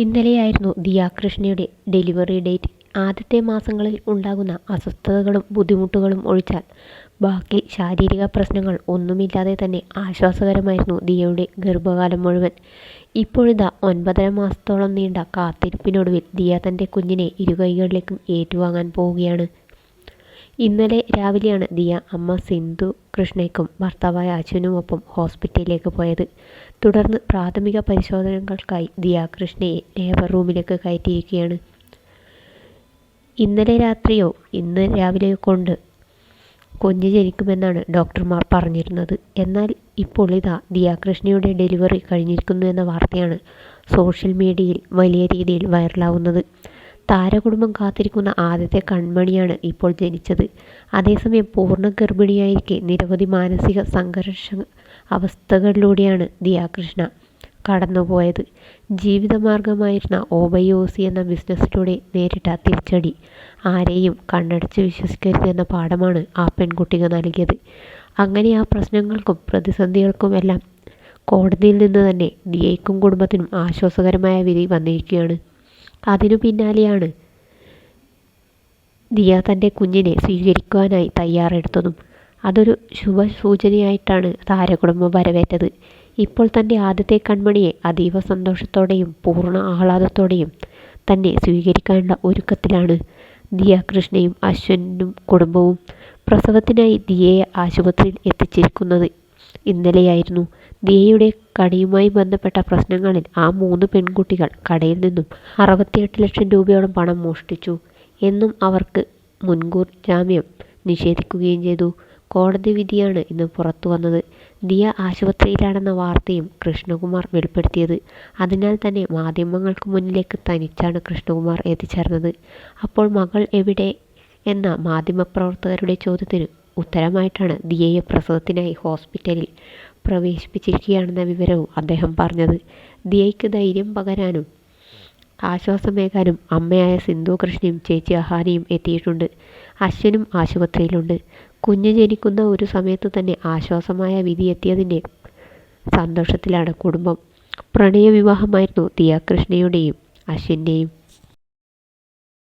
ഇന്നലെയായിരുന്നു ദിയ കൃഷ്ണയുടെ delivery date. ആദ്യത്തെ മാസങ്ങളിൽ ഉണ്ടാകുന്ന അസ്വസ്ഥതകളും ബുദ്ധിമുട്ടുകളും ഒഴിച്ചാൽ ബാക്കി ശാരീരിക പ്രശ്നങ്ങൾ ഒന്നുമില്ലാതെ തന്നെ ആശ്വാസകരമായിരുന്നു ദിയയുടെ ഗർഭകാലം മുഴുവൻ. ഇപ്പോഴിതാ 9.5 മാസത്തോളം നീണ്ട കാത്തിരിപ്പിനൊടുവിൽ ദിയ തൻ്റെ കുഞ്ഞിനെ ഇരുകൈകളിലേക്കും ഏറ്റുവാങ്ങാൻ പോവുകയാണ്. ഇന്നലെ രാവിലെയാണ് ദിയ അമ്മ സിന്ധു കൃഷ്ണയ്ക്കും ഭർത്താവായ അശ്വിനുമൊപ്പം ഹോസ്പിറ്റലിലേക്ക് പോയത്. തുടർന്ന് പ്രാഥമിക പരിശോധനകൾക്കായി ദിയ കൃഷ്ണയെ ലേബർ റൂമിലേക്ക് കയറ്റിയിരിക്കുകയാണ്. ഇന്നലെ രാത്രിയോ ഇന്ന് രാവിലെയോ കൊണ്ട് കുഞ്ഞ് ജനിക്കുമെന്നാണ് ഡോക്ടർമാർ പറഞ്ഞിരുന്നത്. എന്നാൽ ഇപ്പോൾ ഇതാ ദിയ കൃഷ്ണയുടെ ഡെലിവറി കഴിഞ്ഞിരിക്കുന്നു എന്ന വാർത്തയാണ് സോഷ്യൽ മീഡിയയിൽ വലിയ രീതിയിൽ വൈറലാവുന്നത്. താരകുടുംബം കാത്തിരിക്കുന്ന ആദ്യത്തെ കൺമണിയാണ് ഇപ്പോൾ ജനിച്ചത്. അതേസമയം പൂർണ്ണ ഗർഭിണിയായിരിക്കെ നിരവധി മാനസിക സംഘർഷ അവസ്ഥകളിലൂടെയാണ് ദിയ കൃഷ്ണ കടന്നുപോയത്. ജീവിതമാർഗമായിരുന്ന OBOC എന്ന ബിസിനസ്സിലൂടെ നേരിട്ട തിരിച്ചടി ആരെയും കണ്ണടച്ച് വിശ്വസിക്കരുത് എന്ന പാഠമാണ് ആ പെൺകുട്ടിക്ക് നൽകിയത്. അങ്ങനെ ആ പ്രശ്നങ്ങൾക്കും പ്രതിസന്ധികൾക്കുമെല്ലാം കോടതിയിൽ നിന്ന് തന്നെ ദിയയ്ക്കും കുടുംബത്തിനും ആശ്വാസകരമായ വിധി വന്നിരിക്കുകയാണ്. അതിനു പിന്നാലെയാണ് ദിയ തൻ്റെ കുഞ്ഞിനെ സ്വീകരിക്കുവാനായി തയ്യാറെടുത്തതും. അതൊരു ശുഭസൂചനയായിട്ടാണ് താരകുടുംബം വരവേറ്റത്. ഇപ്പോൾ തൻ്റെ ആദ്യത്തെ കൺമണിയെ അതീവ സന്തോഷത്തോടെയും പൂർണ്ണ ആഹ്ലാദത്തോടെയും തന്നെ സ്വീകരിക്കാനുള്ള ഒരുക്കത്തിലാണ് ദിയ കൃഷ്ണയും അശ്വിനും കുടുംബവും. പ്രസവത്തിനായി ദിയയെ ആശുപത്രിയിൽ എത്തിച്ചിരിക്കുന്നത് ഇന്നലെയായിരുന്നു. ദിയയുടെ കടയുമായി ബന്ധപ്പെട്ട പ്രശ്നങ്ങളിൽ ആ 3 പെൺകുട്ടികൾ കടയിൽ നിന്നും 68 ലക്ഷം രൂപയോളം പണം മോഷ്ടിച്ചു എന്നും അവർക്ക് മുൻകൂർ ജാമ്യം നിഷേധിക്കുകയും ചെയ്തു. കോടതി വിധിയാണ് ഇന്ന് പുറത്തു വന്നത്. ദിയ ആശുപത്രിയിലാണെന്ന വാർത്തയും കൃഷ്ണകുമാർ വെളിപ്പെടുത്തിയത്. അതിനാൽ തന്നെ മാധ്യമങ്ങൾക്ക് മുന്നിലേക്ക് തനിച്ചാണ് കൃഷ്ണകുമാർ എത്തിച്ചേർന്നത്. അപ്പോൾ മകൾ എവിടെ എന്ന മാധ്യമപ്രവർത്തകരുടെ ചോദ്യത്തിന് ഉത്തരമായിട്ടാണ് ദിയയെ പ്രസവത്തിനായി ഹോസ്പിറ്റലിൽ പ്രവേശിപ്പിച്ചിരിക്കുകയാണെന്ന വിവരവും അദ്ദേഹം പറഞ്ഞത്. ദിയയ്ക്ക് ധൈര്യം പകരാനും ആശ്വാസമേകാനും അമ്മയായ സിന്ധു കൃഷ്ണയും ചേച്ചി അഹാനയും എത്തിയിട്ടുണ്ട്. അശ്വിനും ആശുപത്രിയിലുണ്ട്. കുഞ്ഞ് ജനിക്കുന്ന ഒരു സമയത്ത് തന്നെ ആശ്വാസമായ വിധിയെത്തിയതിൻ്റെ സന്തോഷത്തിലാണ് കുടുംബം. പ്രണയവിവാഹമായിരുന്നു ദിയ കൃഷ്ണയുടെയും അശ്വിൻ്റെയും.